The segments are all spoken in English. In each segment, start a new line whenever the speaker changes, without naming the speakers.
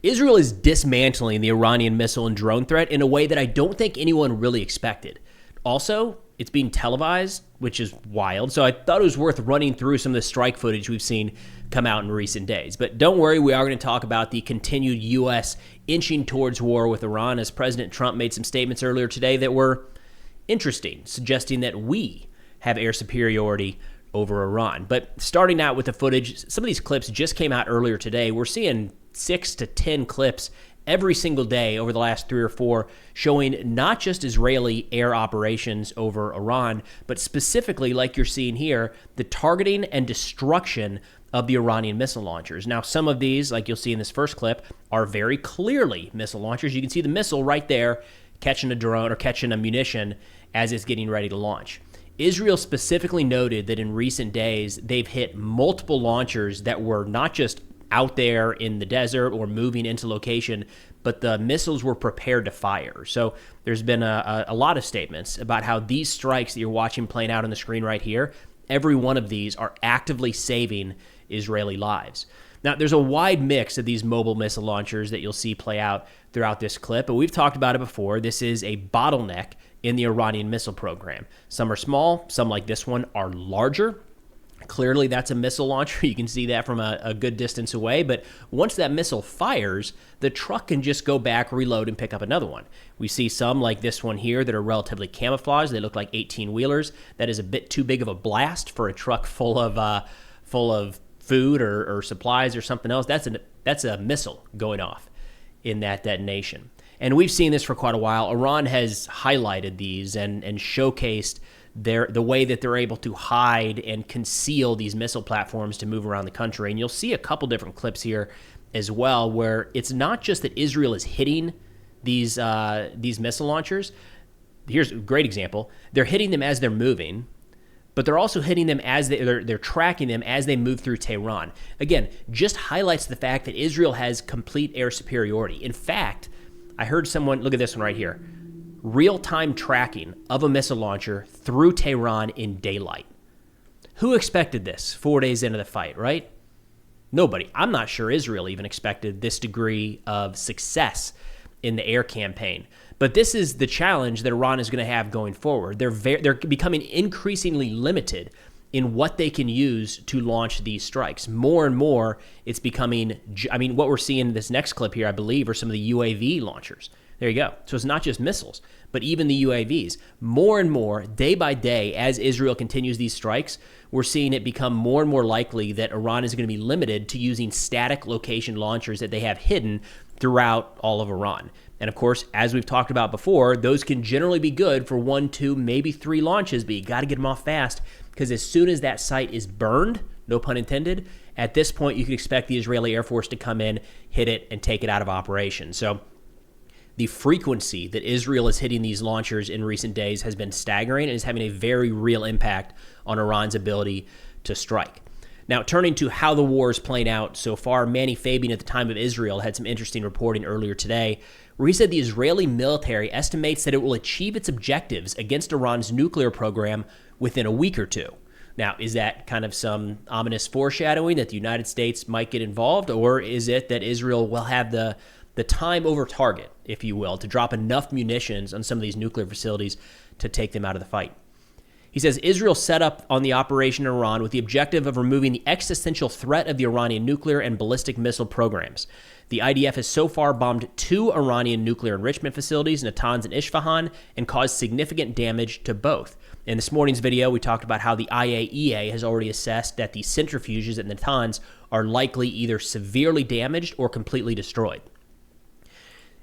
Israel is dismantling the Iranian missile and drone threat in a way that I don't think anyone really expected. Also, it's being televised, which is wild. So I thought it was worth running through some of the strike footage we've seen come out in recent days. But don't worry, we are going to talk about the continued U.S. inching towards war with Iran, as President Trump made some statements earlier today that were interesting, suggesting that we have air superiority over Iran. But starting out with the footage, some of these clips just came out earlier today. We're seeing 6 to 10 clips every single day over the last 3 or 4 showing not just Israeli air operations over Iran, but specifically, like you're seeing here, the targeting and destruction of the Iranian missile launchers. Now, some of these, like you'll see in this first clip, are very clearly missile launchers. You can see the missile right there catching a drone or catching a munition as it's getting ready to launch. Israel specifically noted that in recent days, they've hit multiple launchers that were not just out there in the desert or moving into location, but the missiles were prepared to fire. So there's been a lot of statements about how these strikes that you're watching playing out on the screen right here, every one of these are actively saving Israeli lives. Now, there's a wide mix of these mobile missile launchers that you'll see play out throughout this clip, but we've talked about it before. This is a bottleneck in the Iranian missile program. Some are small, some like this one are larger. Clearly, that's a missile launcher. You can see that from a good distance away. But once that missile fires, the truck can just go back, reload, and pick up another one. We see some like this one here that are relatively camouflaged. They look like 18-wheelers. That is a bit too big of a blast for a truck full of food or supplies or something else. That's a missile going off in that detonation. And we've seen this for quite a while. Iran has highlighted these and showcased the way that they're able to hide and conceal these missile platforms to move around the country. And you'll see a couple different clips here as well, where it's not just that Israel is hitting these missile launchers. Here's a great example. They're hitting them as they're moving, but they're also hitting them as they're tracking them as they move through Tehran. Again, just highlights the fact that Israel has complete air superiority. In fact, I heard someone, look at this one right here, real-time tracking of a missile launcher through Tehran in daylight. Who expected this 4 days into the fight, right? Nobody. I'm not sure Israel even expected this degree of success in the air campaign. But this is the challenge that Iran is going to have going forward. They're becoming increasingly limited in what they can use to launch these strikes. More and more, it's becoming, what we're seeing in this next clip here, I believe, are some of the UAV launchers. There you go. So it's not just missiles, but even the UAVs. More and more, day by day, as Israel continues these strikes, we're seeing it become more and more likely that Iran is going to be limited to using static location launchers that they have hidden throughout all of Iran. And of course, as we've talked about before, those can generally be good for 1, 2, maybe 3 launches, but you got to get them off fast, because as soon as that site is burned, no pun intended, at this point you can expect the Israeli Air Force to come in, hit it, and take it out of operation. So the frequency that Israel is hitting these launchers in recent days has been staggering and is having a very real impact on Iran's ability to strike. Now, turning to how the war is playing out so far, Manny Fabian at the Time of Israel had some interesting reporting earlier today, where he said the Israeli military estimates that it will achieve its objectives against Iran's nuclear program within a week or two. Now, is that kind of some ominous foreshadowing that the United States might get involved, or is it that Israel will have the time over target, if you will, to drop enough munitions on some of these nuclear facilities to take them out of the fight? He says Israel set up on the operation in Iran with the objective of removing the existential threat of the Iranian nuclear and ballistic missile programs. The IDF has so far bombed 2 Iranian nuclear enrichment facilities, Natanz and Isfahan, and caused significant damage to both. In this morning's video, we talked about how the IAEA has already assessed that the centrifuges at Natanz are likely either severely damaged or completely destroyed.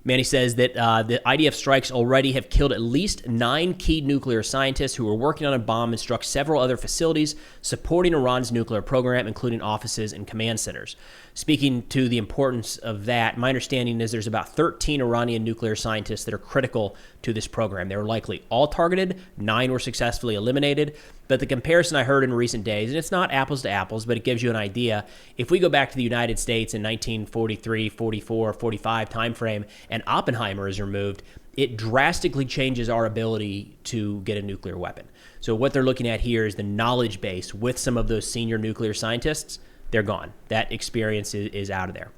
Manny says that the IDF strikes already have killed at least 9 key nuclear scientists who were working on a bomb and struck several other facilities supporting Iran's nuclear program, including offices and command centers. Speaking to the importance of that, my understanding is there's about 13 Iranian nuclear scientists that are critical to this program. They were likely all targeted, 9 were successfully eliminated. But the comparison I heard in recent days, and it's not apples to apples, but it gives you an idea. If we go back to the United States in 1943, 44, 45 timeframe, and Oppenheimer is removed, it drastically changes our ability to get a nuclear weapon. So what they're looking at here is the knowledge base with some of those senior nuclear scientists. They're gone. That experience is out of there.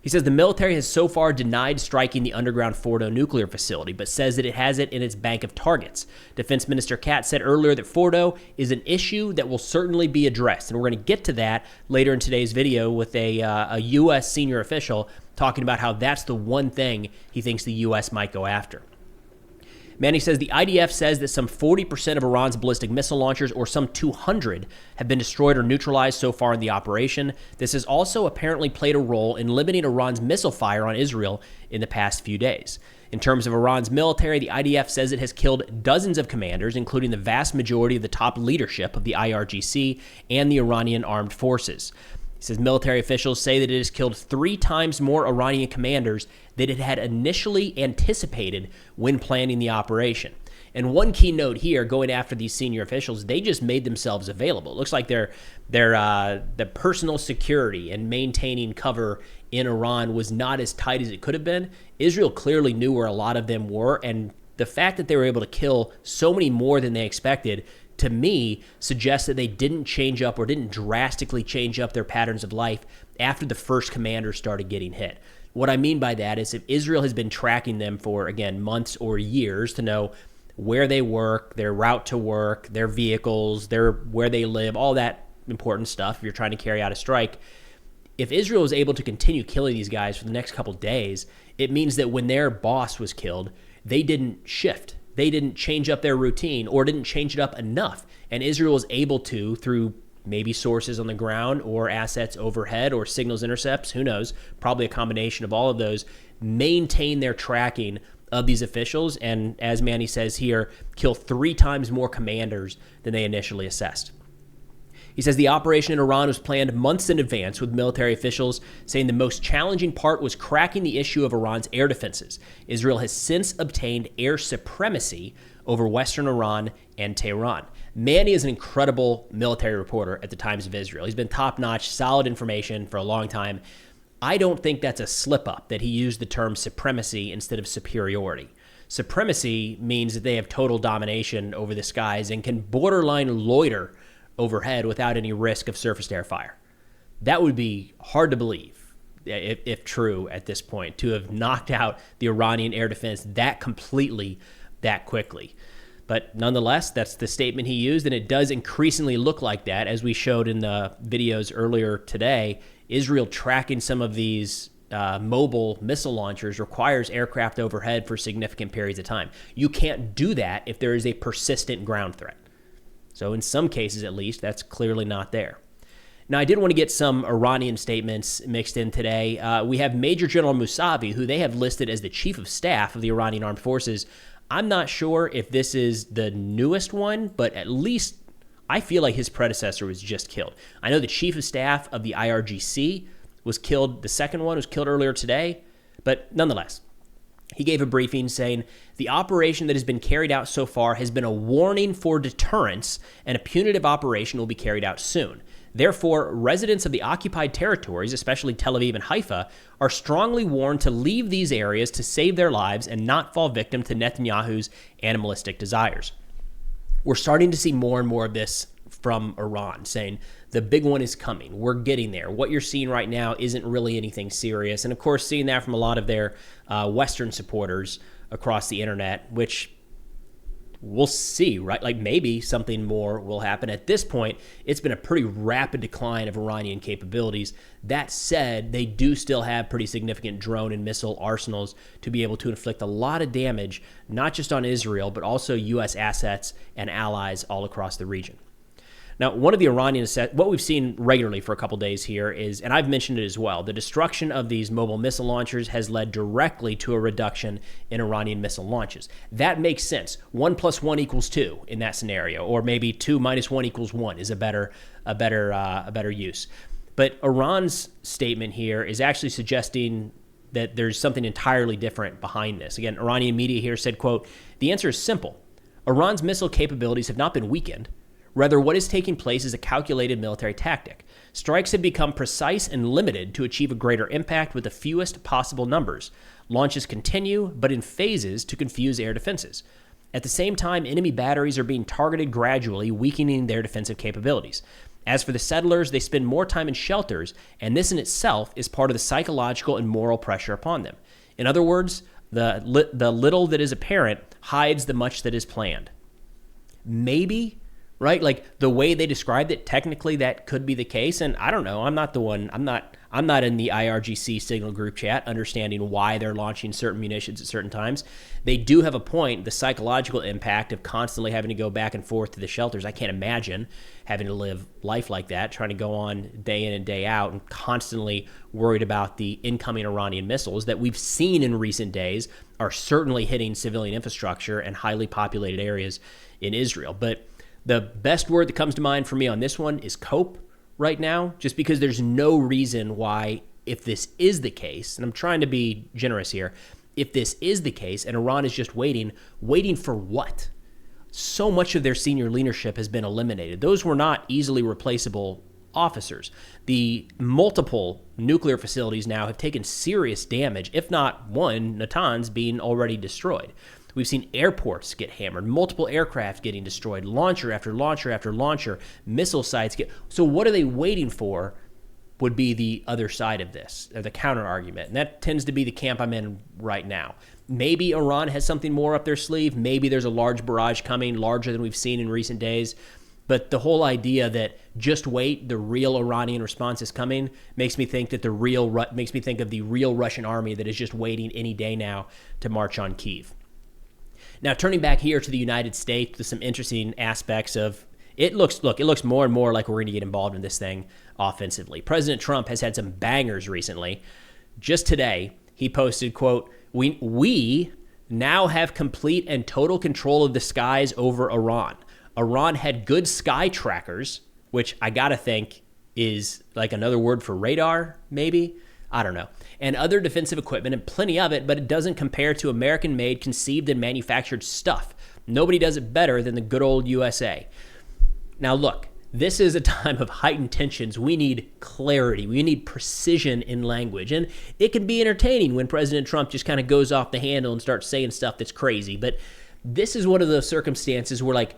He says the military has so far denied striking the underground Fordo nuclear facility, but says that it has it in its bank of targets. Defense Minister Katz said earlier that Fordo is an issue that will certainly be addressed, and we're going to get to that later in today's video with a U.S. senior official talking about how that's the one thing he thinks the U.S. might go after. Manny says the IDF says that some 40% of Iran's ballistic missile launchers, or some 200, have been destroyed or neutralized so far in the operation. This has also apparently played a role in limiting Iran's missile fire on Israel in the past few days. In terms of Iran's military, the IDF says it has killed dozens of commanders, including the vast majority of the top leadership of the IRGC and the Iranian armed forces. He says military officials say that it has killed 3 times more Iranian commanders than it had initially anticipated when planning the operation. And one key note here, going after these senior officials, they just made themselves available. It looks like the personal security and maintaining cover in Iran was not as tight as it could have been. Israel clearly knew where a lot of them were, and the fact that they were able to kill so many more than they expected, to me, suggests that they didn't change up or didn't drastically change up their patterns of life after the first commander started getting hit. What I mean by that is if Israel has been tracking them for, again, months or years to know where they work, their route to work, their vehicles, where they live, all that important stuff if you're trying to carry out a strike, if Israel is able to continue killing these guys for the next couple days, it means that when their boss was killed, they didn't shift. They didn't change up their routine or didn't change it up enough. And Israel was able to, through maybe sources on the ground or assets overhead or signals intercepts, who knows, probably a combination of all of those, maintain their tracking of these officials. And as Manny says here, kill 3 times more commanders than they initially assessed. He says the operation in Iran was planned months in advance, with military officials saying the most challenging part was cracking the issue of Iran's air defenses. Israel has since obtained air supremacy over Western Iran and Tehran. Manny is an incredible military reporter at the Times of Israel. He's been top-notch, solid information for a long time. I don't think that's a slip-up that he used the term supremacy instead of superiority. Supremacy means that they have total domination over the skies and can borderline loiter overhead without any risk of surface-to-air fire. That would be hard to believe, if true at this point, to have knocked out the Iranian air defense that completely, that quickly. But nonetheless, that's the statement he used, and it does increasingly look like that, as we showed in the videos earlier today. Israel tracking some of these mobile missile launchers requires aircraft overhead for significant periods of time. You can't do that if there is a persistent ground threat. So in some cases, at least, that's clearly not there. Now, I did want to get some Iranian statements mixed in today. We have Major General Musavi, who they have listed as the chief of staff of the Iranian armed forces. I'm not sure if this is the newest one, but at least I feel like his predecessor was just killed. I know the chief of staff of the IRGC was killed. The second one was killed earlier today, but nonetheless, he gave a briefing saying, the operation that has been carried out so far has been a warning for deterrence, and a punitive operation will be carried out soon. Therefore, residents of the occupied territories, especially Tel Aviv and Haifa, are strongly warned to leave these areas to save their lives and not fall victim to Netanyahu's animalistic desires. We're starting to see more and more of this from Iran, saying the big one is coming. We're getting there. What you're seeing right now isn't really anything serious. And of course, seeing that from a lot of their Western supporters across the internet, which we'll see, right? Like maybe something more will happen. At this point, it's been a pretty rapid decline of Iranian capabilities. That said, they do still have pretty significant drone and missile arsenals to be able to inflict a lot of damage, not just on Israel, but also U.S. assets and allies all across the region. Now, one of the Iranian what we've seen regularly for a couple days here is, and I've mentioned it as well, the destruction of these mobile missile launchers has led directly to a reduction in Iranian missile launches. That makes sense. 1 + 1 = 2 in that scenario, or maybe 2 - 1 = 1 is a better use. But Iran's statement here is actually suggesting that there's something entirely different behind this. Again, Iranian media here said, quote, "The answer is simple. Iran's missile capabilities have not been weakened. Rather, what is taking place is a calculated military tactic. Strikes have become precise and limited to achieve a greater impact with the fewest possible numbers. Launches continue, but in phases to confuse air defenses. At the same time, enemy batteries are being targeted gradually, weakening their defensive capabilities. As for the settlers, they spend more time in shelters, and this in itself is part of the psychological and moral pressure upon them. In other words, the little that is apparent hides the much that is planned. Maybe, right? Like the way they described it, technically that could be the case. And I don't know. I'm not in the IRGC signal group chat understanding why they're launching certain munitions at certain times. They do have a point, the psychological impact of constantly having to go back and forth to the shelters. I can't imagine having to live life like that, trying to go on day in and day out and constantly worried about the incoming Iranian missiles that we've seen in recent days are certainly hitting civilian infrastructure and highly populated areas in Israel. But the best word that comes to mind for me on this one is cope right now, just because there's no reason why, if this is the case, and I'm trying to be generous here, if this is the case and Iran is just waiting for what? So much of their senior leadership has been eliminated. Those were not easily replaceable officers. The multiple nuclear facilities now have taken serious damage, if not one, Natanz, being already destroyed. We've seen airports get hammered, multiple aircraft getting destroyed, launcher after launcher after launcher, missile sites get... So what are they waiting for would be the other side of this, or the counter argument. And that tends to be the camp I'm in right now. Maybe Iran has something more up their sleeve. Maybe there's a large barrage coming, larger than we've seen in recent days. But the whole idea that just wait, the real Iranian response is coming, makes me think of the real Russian army that is just waiting any day now to march on Kyiv. Now, turning back here to the United States with some interesting aspects of it looks more and more like we're going to get involved in this thing offensively. President Trump has had some bangers recently. Just today, he posted, quote, we now have complete and total control of the skies over Iran. Iran had good sky trackers, which I got to think is like another word for radar, maybe. I don't know. And other defensive equipment, and plenty of it, but it doesn't compare to American-made, conceived, and manufactured stuff. Nobody does it better than the good old USA. Now, look, this is a time of heightened tensions. We need clarity. We need precision in language. And it can be entertaining when President Trump just kind of goes off the handle and starts saying stuff that's crazy. But this is one of those circumstances where, like,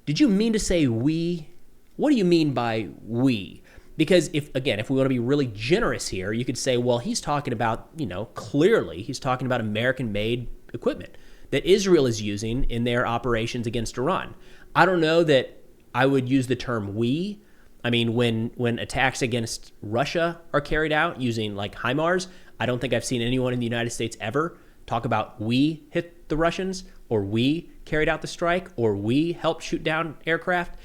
did you mean to say we? What do you mean by we? Because if we want to be really generous here, you could say, well, he's talking about, clearly he's talking about American-made equipment that Israel is using in their operations against Iran. I don't know that I would use the term we. I mean, when attacks against Russia are carried out using like HIMARS, I don't think I've seen anyone in the United States ever talk about we hit the Russians, or we carried out the strike, or we helped shoot down aircraft.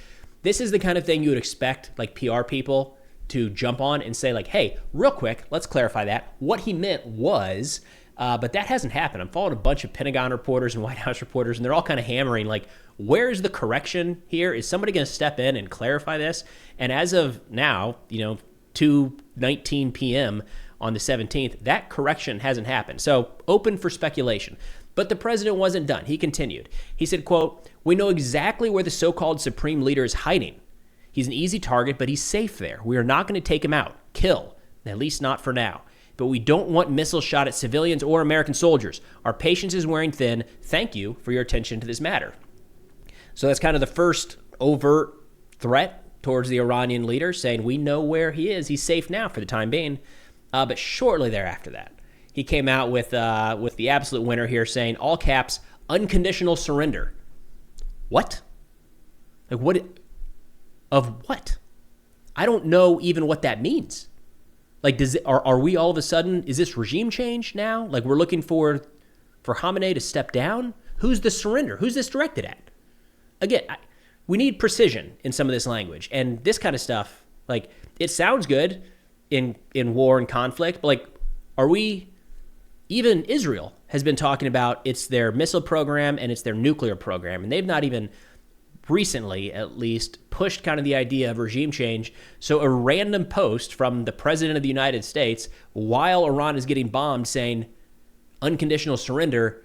This is the kind of thing you would expect like PR people to jump on and say like, hey, real quick, let's clarify that. What he meant was, but that hasn't happened. I'm following a bunch of Pentagon reporters and White House reporters, and they're all kind of hammering like, where's the correction here? Is somebody going to step in and clarify this? And as of now, 2:19 p.m. on the 17th, that correction hasn't happened. So open for speculation. But the president wasn't done. He continued. He said, quote, we know exactly where the so-called supreme leader is hiding. He's an easy target, but he's safe there. We are not going to take him out, kill, at least not for now. But we don't want missiles shot at civilians or American soldiers. Our patience is wearing thin. Thank you for your attention to this matter. So that's kind of the first overt threat towards the Iranian leader, saying we know where he is. He's safe now for the time being. But shortly thereafter that, he came out with the absolute winner here, saying, all caps, unconditional surrender. What? Like what? Of what? I don't know even what that means. Like, are we all of a sudden, is this regime change now? Like, we're looking for Khamenei to step down? Who's the surrender? Who's this directed at? Again, we need precision in some of this language. And this kind of stuff, like, it sounds good in war and conflict, but, like, are we... Even Israel has been talking about it's their missile program and it's their nuclear program, and they've not even recently, at least, pushed kind of the idea of regime change. So a random post from the president of the United States while Iran is getting bombed saying unconditional surrender,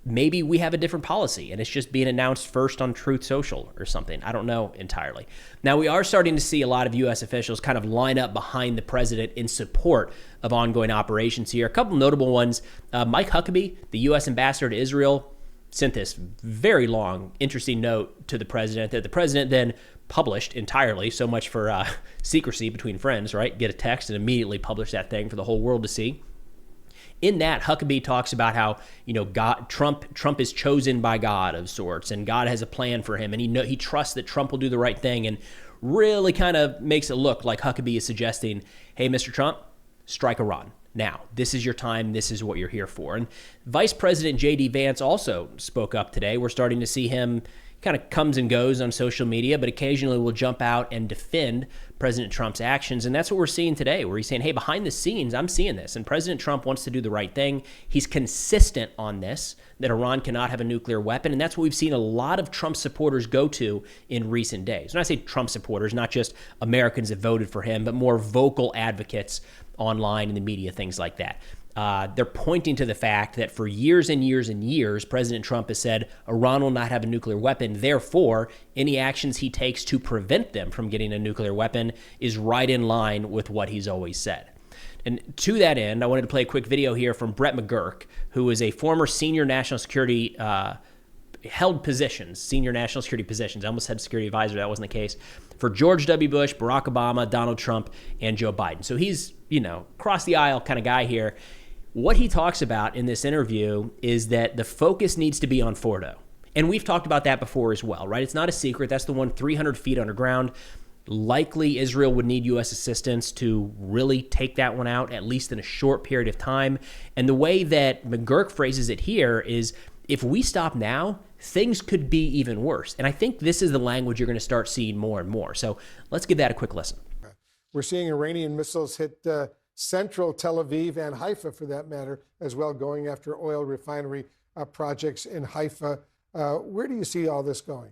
maybe we have a different policy and it's just being announced first on Truth Social or something. I don't know entirely. Now, we are starting to see a lot of U.S. officials kind of line up behind the president in support of ongoing operations here. A couple notable ones. Mike Huckabee, the U.S. ambassador to Israel, sent this very long, interesting note to the president that the president then published entirely. So much for secrecy between friends, right? Get a text and immediately publish that thing for the whole world to see. In that, Huckabee talks about how, Trump is chosen by God of sorts, and God has a plan for him, and he trusts that Trump will do the right thing, and really kind of makes it look like Huckabee is suggesting, hey, Mr. Trump, strike Iran. Now, this is your time. This is what you're here for. And Vice President J.D. Vance also spoke up today. We're starting to see him kind of comes and goes on social media, but occasionally will jump out and defend President Trump's actions. And that's what we're seeing today, where he's saying, hey, behind the scenes, I'm seeing this. And President Trump wants to do the right thing. He's consistent on this, that Iran cannot have a nuclear weapon. And that's what we've seen a lot of Trump supporters go to in recent days. When I say Trump supporters, not just Americans that voted for him, but more vocal advocates online in the media, things like that. They're pointing to the fact that for years and years and years, President Trump has said Iran will not have a nuclear weapon. Therefore, any actions he takes to prevent them from getting a nuclear weapon is right in line with what he's always said. And to that end, I wanted to play a quick video here from Brett McGurk, who is a former senior national security senior national security positions. I almost said security advisor. That wasn't the case. For George W. Bush, Barack Obama, Donald Trump, and Joe Biden. So he's, cross the aisle kind of guy here. What he talks about in this interview is that the focus needs to be on Fordo. And we've talked about that before as well, right? It's not a secret. That's the one 300 feet underground. Likely Israel would need U.S. assistance to really take that one out, at least in a short period of time. And the way that McGurk phrases it here is, if we stop now, things could be even worse. And I think this is the language you're going to start seeing more and more. So let's give that a quick listen.
We're seeing Iranian missiles hit central Tel Aviv and Haifa, for that matter, as well, going after oil refinery projects in Haifa. Where do you see all this going?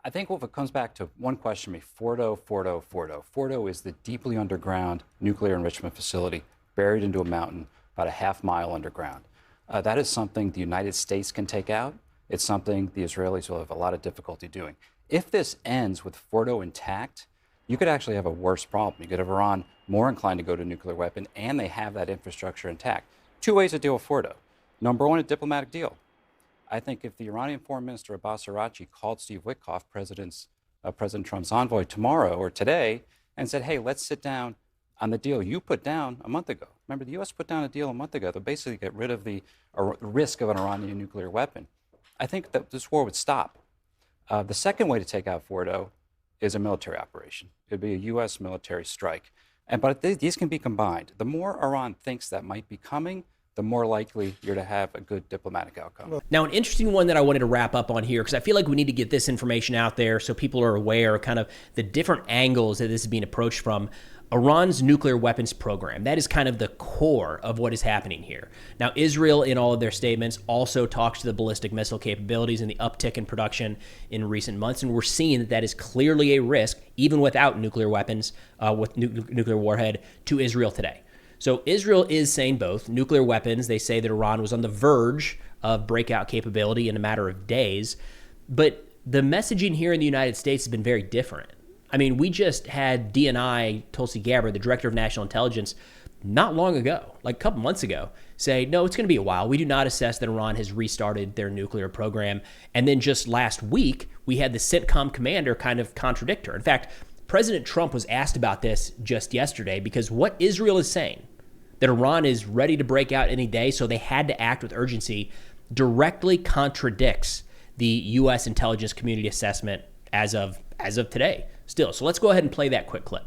I think if it comes back to one question, Fordo. Fordo is the deeply underground nuclear enrichment facility buried into a mountain about a half-mile underground. That is something the United States can take out. It's something the Israelis will have a lot of difficulty doing. If this ends with Fordo intact, you could actually have a worse problem. You could have Iran more inclined to go to a nuclear weapon, and they have that infrastructure intact. Two ways to deal with Fordo. Number one, a diplomatic deal. I think if the Iranian Foreign Minister Abbas Araghchi called Steve Witkoff, President Trump's envoy, tomorrow or today, and said, hey, let's sit down on the deal you put down a month ago. Remember, the U.S. put down a deal a month ago to basically get rid of the risk of an Iranian nuclear weapon. I think that this war would stop. The second way to take out Fordo is a military operation. It would be a U.S. military strike. But these can be combined. The more Iran thinks that might be coming, the more likely you're to have a good diplomatic outcome.
Now, an interesting one that I wanted to wrap up on here, because I feel like we need to get this information out there so people are aware of kind of the different angles that this is being approached from. Iran's nuclear weapons program, that is kind of the core of what is happening here. Now, Israel, in all of their statements, also talks to the ballistic missile capabilities and the uptick in production in recent months, and we're seeing that that is clearly a risk, even without nuclear weapons, with nuclear warhead, to Israel today. So Israel is saying both. Nuclear weapons, they say that Iran was on the verge of breakout capability in a matter of days, but the messaging here in the United States has been very different. I mean, we just had DNI, Tulsi Gabbard, the director of national intelligence, not long ago, like a couple months ago, say, no, it's going to be a while. We do not assess that Iran has restarted their nuclear program. And then just last week, we had the CENTCOM commander kind of contradict her. In fact, President Trump was asked about this just yesterday, because what Israel is saying, that Iran is ready to break out any day, so they had to act with urgency, directly contradicts the U.S. intelligence community assessment as of today still. So let's go ahead and play that quick clip.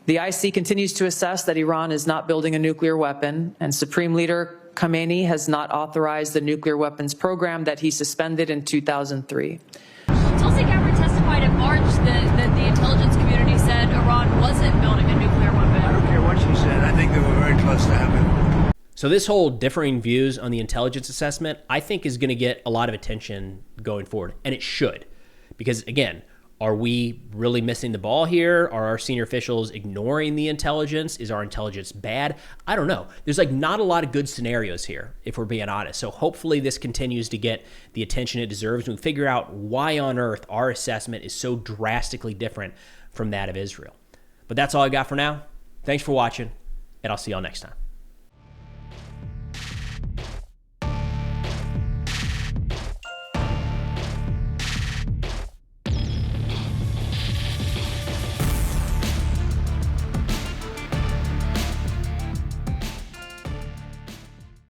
The IC continues to assess that Iran is not building a nuclear weapon, and Supreme Leader Khamenei has not authorized the nuclear weapons program that he suspended in 2003.
Tulsi Gabbard testified in March that the intelligence community said Iran wasn't building a nuclear weapon.
I don't care what she said. I think they were very close to having it.
So this whole differing views on the intelligence assessment, I think, is going to get a lot of attention going forward, and it should. Because, again, are we really missing the ball here? Are our senior officials ignoring the intelligence? Is our intelligence bad? I don't know. There's not a lot of good scenarios here, if we're being honest. So hopefully this continues to get the attention it deserves, and we figure out why on earth our assessment is so drastically different from that of Israel. But that's all I got for now. Thanks for watching, and I'll see y'all next time.